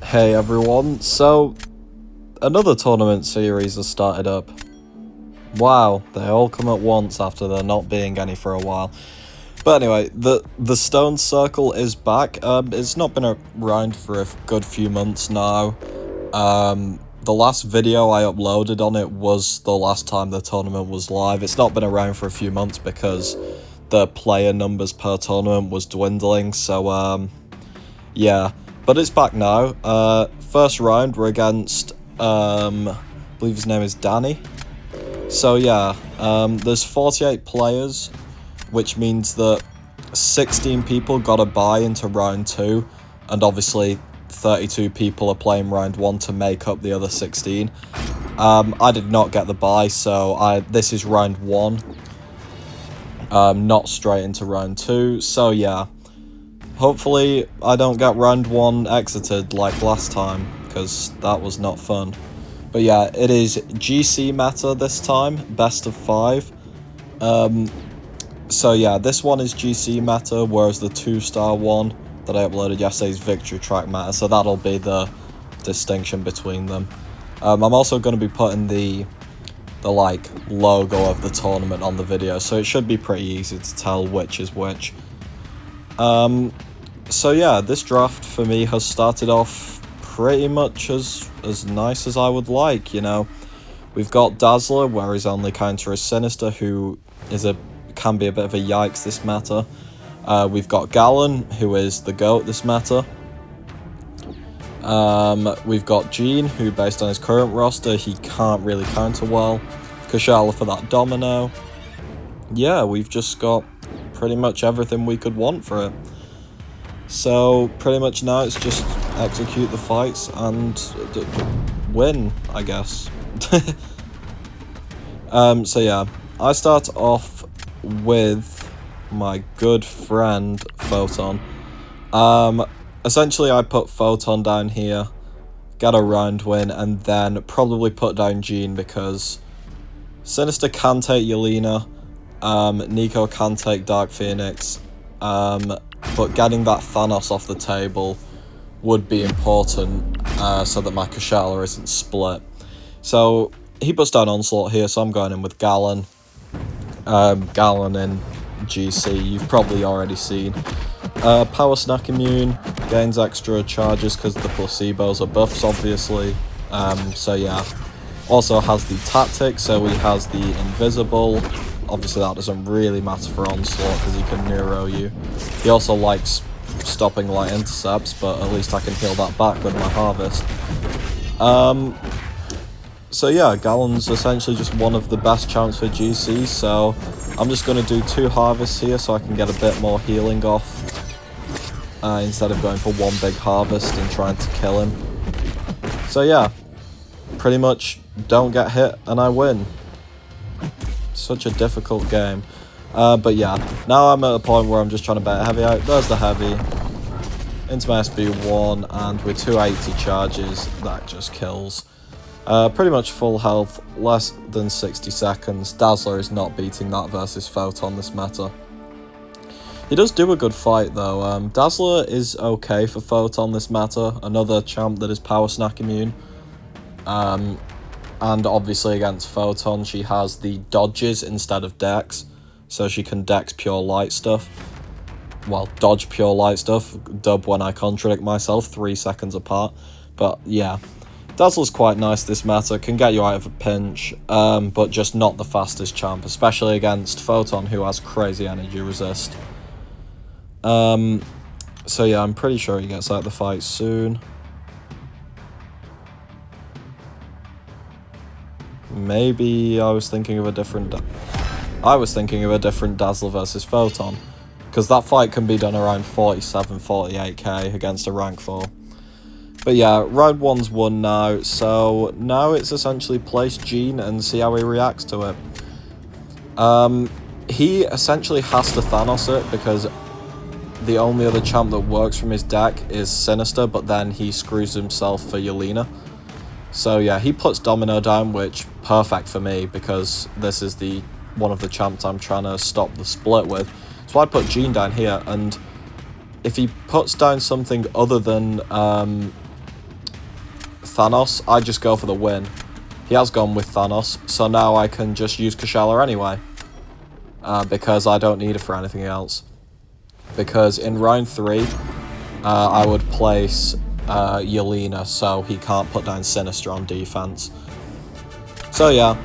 Hey everyone, so another tournament series has started up. Wow, they all come at once after there not being any for a while. But anyway, the Stone Circle is back. It's not been around for a good few months now. The last video I uploaded on it was the last time the tournament was live. It's not been around for a few months because the player numbers per tournament was dwindling, so yeah. But it's back now. First round, we're against, I believe his name is Danny. So yeah, there's 48 players, which means that 16 people got a bye into round 2, and obviously 32 people are playing round 1 to make up the other 16. I did not get the bye, so this is round 1, not straight into round 2, so yeah. Hopefully I don't get round 1 exited like last time, because that was not fun. But yeah, it is GC meta this time, best of 5. So yeah, this one is GC meta, whereas the 2-star one that I uploaded yesterday is Victory Track meta, so that'll be the distinction between them. I'm also going to be putting the like logo of the tournament on the video, so it should be pretty easy to tell which is which. So yeah, this draft for me has started off pretty much as nice as I would like, you know. We've got Dazzler, where his only counter is Sinister, who can be a bit of a yikes this meta. We've got Gallon, who is the GOAT this meta. We've got Gene, who based on his current roster, he can't really counter well. Kashala for that Domino. Yeah, we've just got pretty much everything we could want for it. So pretty much now it's just execute the fights and win, I guess. So yeah, I start off with my good friend Photon. Essentially I put Photon down here, get a round win, and then probably put down Gene because Sinister can take Yelena, Nico can take Dark Phoenix, but getting that Thanos off the table would be important so that my Kashala isn't split. So he puts down Onslaught here, so I'm going in with Gallon. Gallon in GC, you've probably already seen. Power Snack Immune, gains extra charges because the placebos are buffs, obviously. So yeah. Also has the Tactic, so he has the Invisible. Obviously that doesn't really matter for Onslaught because he can Neuro you. He also likes stopping light intercepts, but at least I can heal that back with my Harvest. So yeah, Gallon's essentially just one of the best champs for GC, so I'm just going to do 2 Harvests here so I can get a bit more healing off, instead of going for one big Harvest and trying to kill him. So yeah, pretty much don't get hit and I win. Such a difficult game. But yeah, now I'm at a point where I'm just trying to bet heavy out. There's the heavy. Into my SB1, and with 280 charges, that just kills. Pretty much full health, less than 60 seconds. Dazzler is not beating that versus Photon this meta. He does do a good fight though. Dazzler is okay for Photon this meta. Another champ that is Power Snack immune. And obviously against Photon, she has the dodges instead of dex, so she can dex pure light stuff. Well, dodge pure light stuff. Dub when I contradict myself, 3 seconds apart. But yeah, Dazzler's quite nice this meta, can get you out of a pinch, but just not the fastest champ, especially against Photon, who has crazy energy resist. So yeah, I'm pretty sure he gets out of the fight soon. Maybe I was thinking of a different Dazzler versus Photon, because that fight can be done around 47-48k against a rank 4. But yeah, round 1's won now, so now it's essentially place Gene and see how he reacts to it. He essentially has to Thanos it because the only other champ that works from his deck is Sinister, but then he screws himself for Yelena. So yeah, he puts Domino down, which perfect for me because this is one of the champs I'm trying to stop the split with. So I put Gene down here, and if he puts down something other than Thanos, I just go for the win. He has gone with Thanos, so now I can just use Kushala anyway. Because I don't need it for anything else. Because in round 3, I would place Yelena, so he can't put down Sinister on defense. So yeah,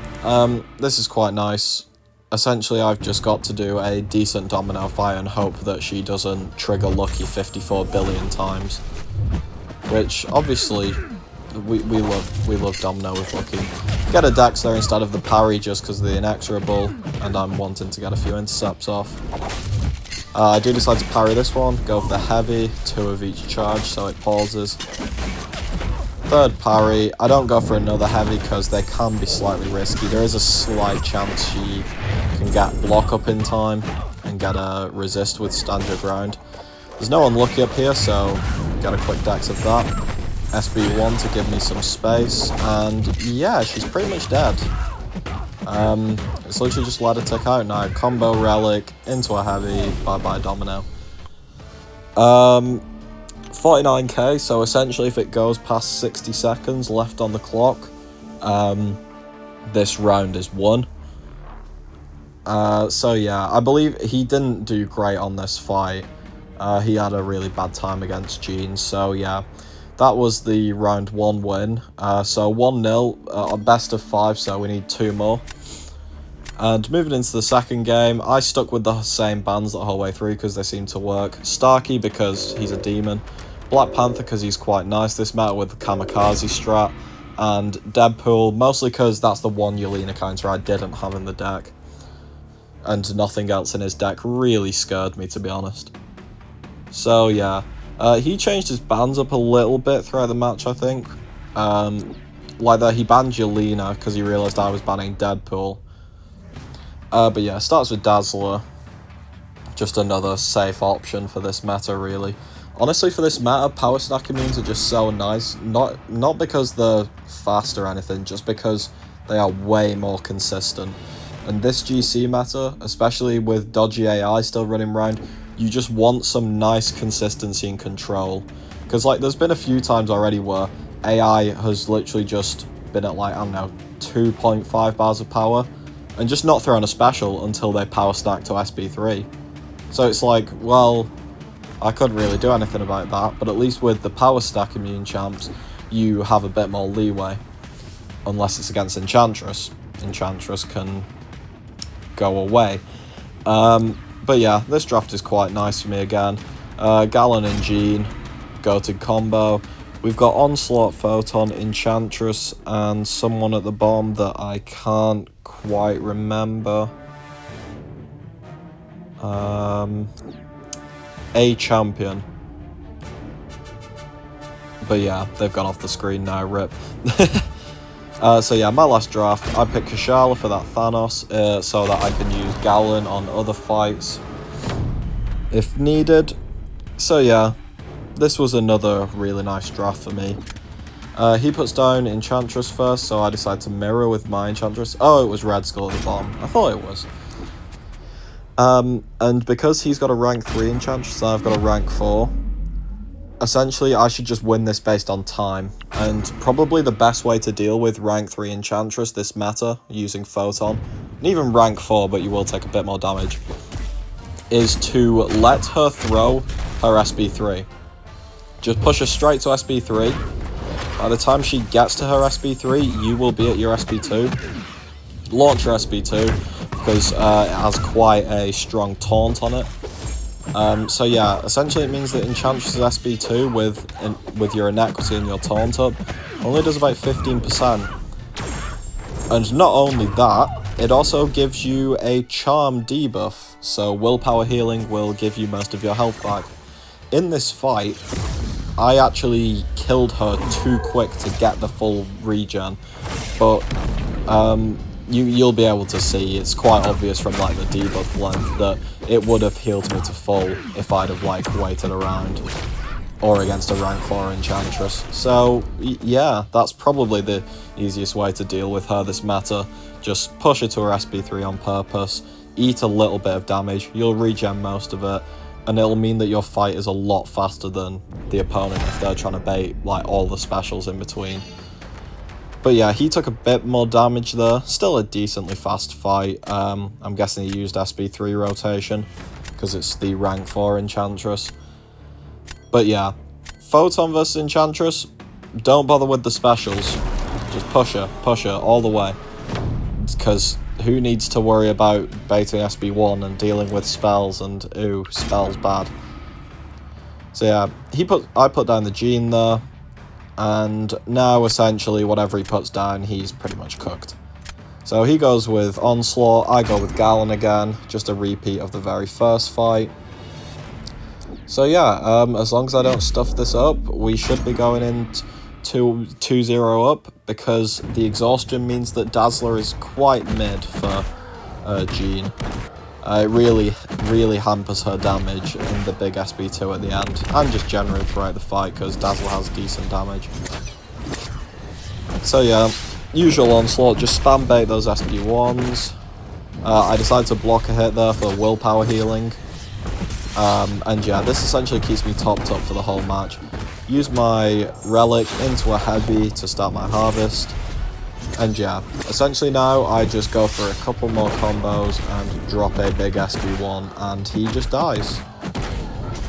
this is quite nice. Essentially, I've just got to do a decent domino fight and hope that she doesn't trigger Lucky 54 billion times. Which, obviously, we love domino with Lucky. Get a Dex there instead of the parry just because of the inexorable, and I'm wanting to get a few intercepts off. I do decide to parry this one, go for the heavy, 2 of each charge, so it pauses. Third parry, I don't go for another heavy because they can be slightly risky. There is a slight chance she can get block up in time and get a resist with stand your ground. There's no unlucky up here, so get a quick dex of that. SB1 to give me some space, and yeah, she's pretty much dead. It's literally just let her tick out now. Combo relic into a heavy, bye-bye domino. 49k, so essentially if it goes past 60 seconds left on the clock, this round is won. So yeah, I believe he didn't do great on this fight. He had a really bad time against Jean, so yeah, that was the round 1 win. So 1-0, best of 5, so we need 2 more. And moving into the second game, I stuck with the same bans the whole way through because they seem to work. Starkey because he's a demon, Black Panther because he's quite nice this meta with the Kamikaze strat, and Deadpool mostly because that's the one Yelena counter I didn't have in the deck. And nothing else in his deck really scared me, to be honest. So yeah, he changed his bans up a little bit throughout the match, I think. Like that, he banned Yelena because he realised I was banning Deadpool. But yeah, starts with Dazzler. Just another safe option for this meta, really. Honestly, for this meta, power stack immunes are just so nice. Not because they're fast or anything, just because they are way more consistent. And this GC meta, especially with dodgy AI still running around, you just want some nice consistency and control. Because like, there's been a few times already where AI has literally just been at like, I don't know, 2.5 bars of power, and just not thrown a special until they power stack to SB3. So it's like, well, I couldn't really do anything about that, but at least with the power stack immune champs, you have a bit more leeway. Unless it's against Enchantress. Enchantress can go away. But yeah, this draft is quite nice for me again. Gallon and Jean, go-to combo. We've got Onslaught, Photon, Enchantress, and someone at the bottom that I can't quite remember. A champion. But yeah, they've gone off the screen now, rip. So yeah, my last draft, I picked Kushala for that Thanos, so that I can use Gallon on other fights if needed. So yeah, this was another really nice draft for me. He puts down Enchantress first, so I decided to mirror with my Enchantress. Oh, it was Red Skull at the bottom. I thought it was. And because he's got a rank 3 Enchantress and I've got a rank 4, essentially I should just win this based on time. And probably the best way to deal with rank 3 Enchantress this meta, using Photon, and even rank 4, but you will take a bit more damage, is to let her throw her SB3. Just push her straight to SB3. By the time she gets to her SB3, you will be at your SB2. Launch your SB2, because it has quite a strong taunt on it. So yeah, essentially it means that Enchantress' SB2 with your Inequity and your taunt up only does about 15%. And not only that, it also gives you a charm debuff, so willpower healing will give you most of your health back. In this fight, I actually killed her too quick to get the full regen, but you'll be able to see, it's quite obvious from like the debuff length that it would have healed me to full if I'd have like waited around, or against a rank 4 Enchantress. So yeah, that's probably the easiest way to deal with her this meta. Just push her to her SB3 on purpose, eat a little bit of damage, you'll regen most of it, and it'll mean that your fight is a lot faster than the opponent if they're trying to bait like all the specials in between. But yeah, he took a bit more damage there. Still a decently fast fight. I'm guessing he used SB3 rotation because it's the rank 4 Enchantress. But yeah, Photon versus Enchantress, don't bother with the specials. Just push her all the way. Because who needs to worry about baiting SB1 and dealing with spells and, ooh, spells bad. So yeah, I put down the Gene there, and now essentially whatever he puts down, he's pretty much cooked. So he goes with Onslaught, I go with Gallon again, just a repeat of the very first fight. So yeah, as long as I don't stuff this up, we should be going in 2-0 up, because the exhaustion means that Dazzler is quite mid for Jean. It really hampers her damage in the big SB2 at the end, and just generally throughout the fight, because Dazzler has decent damage. So yeah, usual Onslaught, just spam bait those SB1s. I decided to block a hit there for willpower healing. And yeah, this essentially keeps me topped up for the whole match. Use my relic into a heavy to start my harvest. And yeah, essentially now I just go for a couple more combos and drop a big SB1 and he just dies.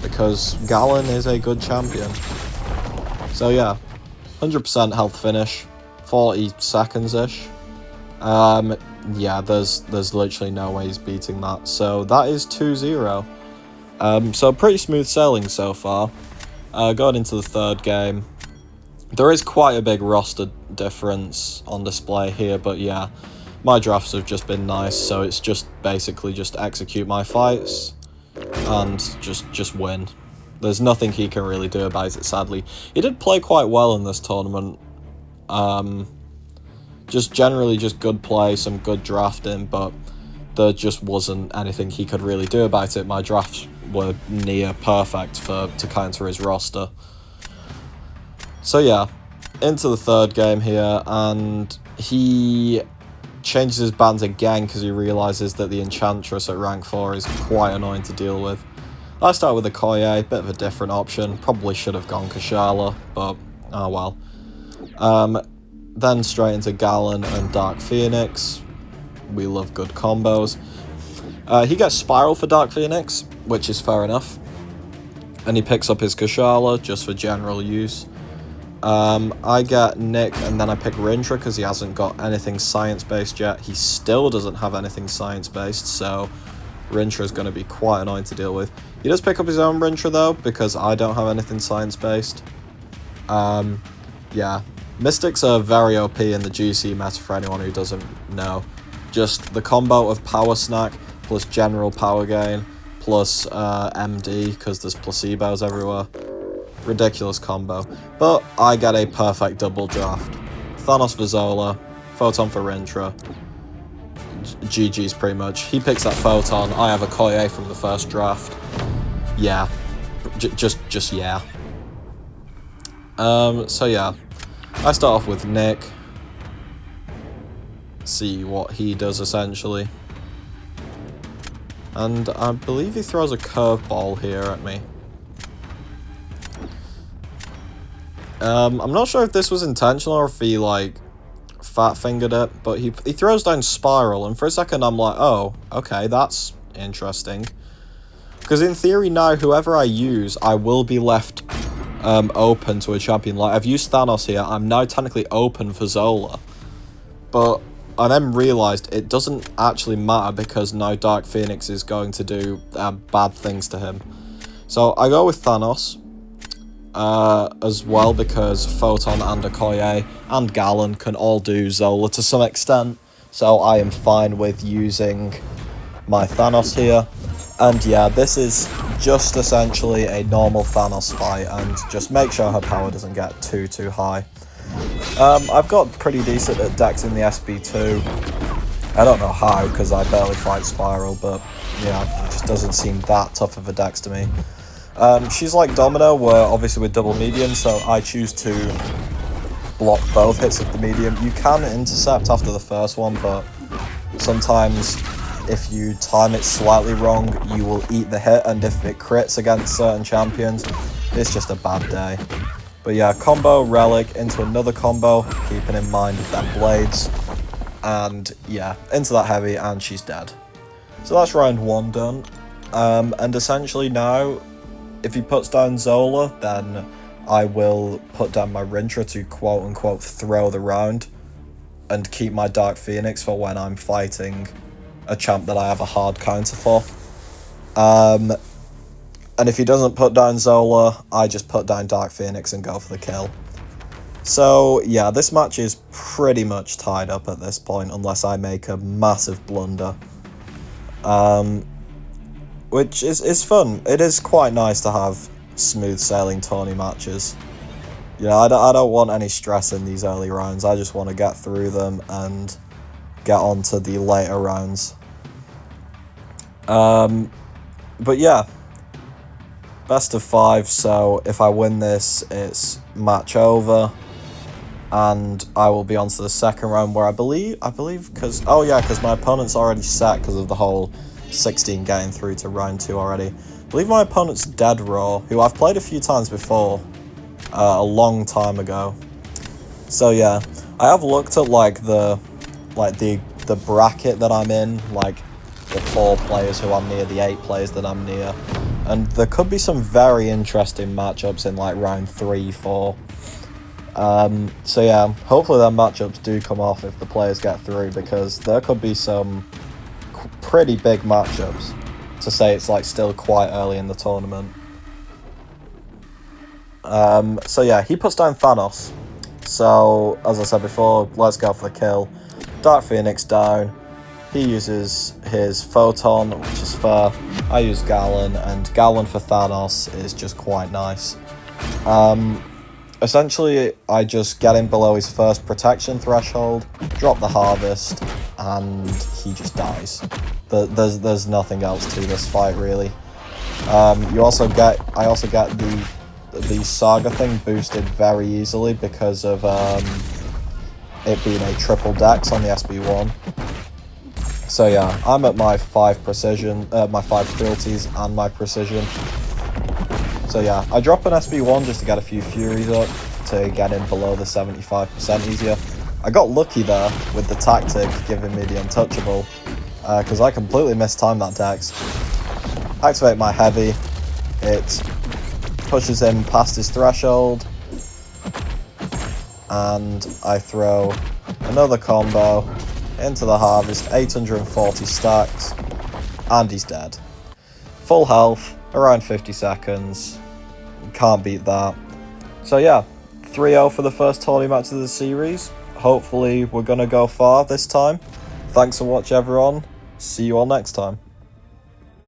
Because Gallon is a good champion. So yeah, 100% health finish, 40 seconds-ish. Yeah, there's literally no way he's beating that. So that is 2-0. So pretty smooth sailing so far. Going into the third game, there is quite a big roster difference on display here, but yeah, my drafts have just been nice, so it's just basically just execute my fights and just win. There's nothing he can really do about it, sadly. He did play quite well in this tournament. Just generally just good play, some good drafting, but there just wasn't anything he could really do about it. My drafts were near perfect to counter his roster. So yeah, into the third game here, and he changes his bands again because he realises that the Enchantress at rank 4 is quite annoying to deal with. I start with a Koye, bit of a different option. Probably should have gone Kashala, but oh well. Then straight into Gallon and Dark Phoenix. We love good combos. He gets Spiral for Dark Phoenix, which is fair enough. And he picks up his Kashala just for general use. I get Nick, and then I pick Rintra because he hasn't got anything science-based yet. He still doesn't have anything science-based, so Rintra is going to be quite annoying to deal with. He does pick up his own Rintra though, because I don't have anything science-based. Yeah, Mystics are very OP in the GC meta for anyone who doesn't know. Just the combo of Power Snack plus general power gain plus MD because there's placebos everywhere. Ridiculous combo. But I get a perfect double draft. Thanos for Zola, Photon for Rintra. GG's pretty much. He picks that Photon, I have a Koye from the first draft. Yeah. Just yeah. So yeah. I start off with Nick. See what he does essentially. And I believe he throws a curveball here at me. I'm not sure if this was intentional or if he like fat fingered it, but he throws down Spiral, and for a second I'm like, oh, okay, that's interesting. Because in theory now, whoever I use, I will be left open to a champion. Like, I've used Thanos here, I'm now technically open for Zola. But I then realised it doesn't actually matter because now Dark Phoenix is going to do bad things to him. So I go with Thanos. As well, because Photon and Okoye and Gallon can all do Zola to some extent, so I am fine with using my Thanos here. And yeah, this is just essentially a normal Thanos fight, and just make sure her power doesn't get too high. I've got pretty decent at dex in the SB2. I don't know how, because I barely fight Spiral, but yeah, it just doesn't seem that tough of a dex to me. She's like Domino, where obviously with double medium, so I choose to block both hits of the medium. You can intercept after the first one, but sometimes if you time it slightly wrong, you will eat the hit, and if it crits against certain champions, it's just a bad day. But yeah, combo Relic into another combo, keeping in mind of them blades, and yeah, into that heavy, and she's dead. So that's round 1 done, and essentially now, if he puts down Zola, then I will put down my Rintra to quote-unquote throw the round, and keep my Dark Phoenix for when I'm fighting a champ that I have a hard counter for. And if he doesn't put down Zola, I just put down Dark Phoenix and go for the kill. So yeah, this match is pretty much tied up at this point, unless I make a massive blunder. Which is fun. It is quite nice to have smooth sailing tourney matches. You know, I don't want any stress in these early rounds. I just want to get through them and get on to the later rounds. But yeah, best of 5, so if I win this, it's match over, and I will be on to the second round, where I believe, because my opponent's already set because of the whole 16 getting through to round 2 already. I believe my opponent's Dead Raw, who I've played a few times before, a long time ago. So yeah, I have looked at the bracket that I'm in, like the 4 players who I'm near, the 8 players that I'm near, and there could be some very interesting matchups in like round 3, 4. So yeah, hopefully them matchups do come off if the players get through, because there could be some pretty big matchups, to say it's like still quite early in the tournament. So yeah, he puts down Thanos. So as I said before, let's go for the kill. Dark Phoenix down. He uses his Photon, which is fair. I use Gallon, and Gallon for Thanos is just quite nice. Essentially, I just get him below his first protection threshold, drop the Harvest, and he just dies. There's nothing else to this fight, really. I also get the Saga thing boosted very easily because of it being a triple dex on the SB1. So yeah, I'm at my 5 precision, my 5 cruelties and my precision. So yeah, I drop an SB1 just to get a few Furies up to get in below the 75% easier. I got lucky there with the tactic giving me the untouchable, because I completely mistimed that dex. Activate my heavy, it pushes him past his threshold, and I throw another combo into the Harvest, 840 stacks, and he's dead. Full health, around 50 seconds, can't beat that. So yeah, 3-0 for the first tourney match of the series. Hopefully we're going to go far this time. Thanks for watching everyone, see you all next time.